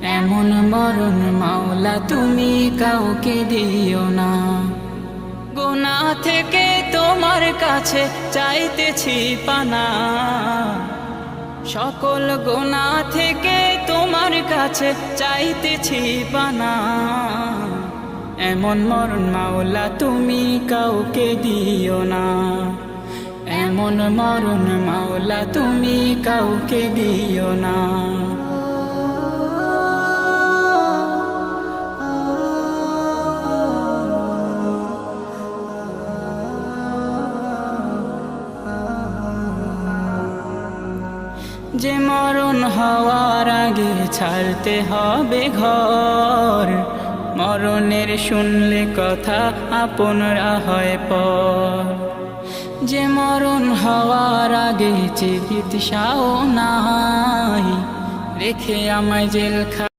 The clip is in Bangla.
এমন মরণ মাওলা তুমি কাউকে দিও না। গুনাহ থেকে তোমার কাছে চাইতেছি পানা, সকল গুনাহ থেকে তোমার কাছে চাইতেছি পানা। এমন মরণ মাওলা তুমি কাউকে দিও না। এমন মরণ মাওলা তুমি কাউকে দিও না। যে মরণ হওয়ার আগে ছাড়তে হবে ঘর, মরণের শুনলে কথা আপনরা হয় পর। যে মরণ হওয়ার আগে চিকিৎসাও নাই, রেখে আমায় জেলখানায়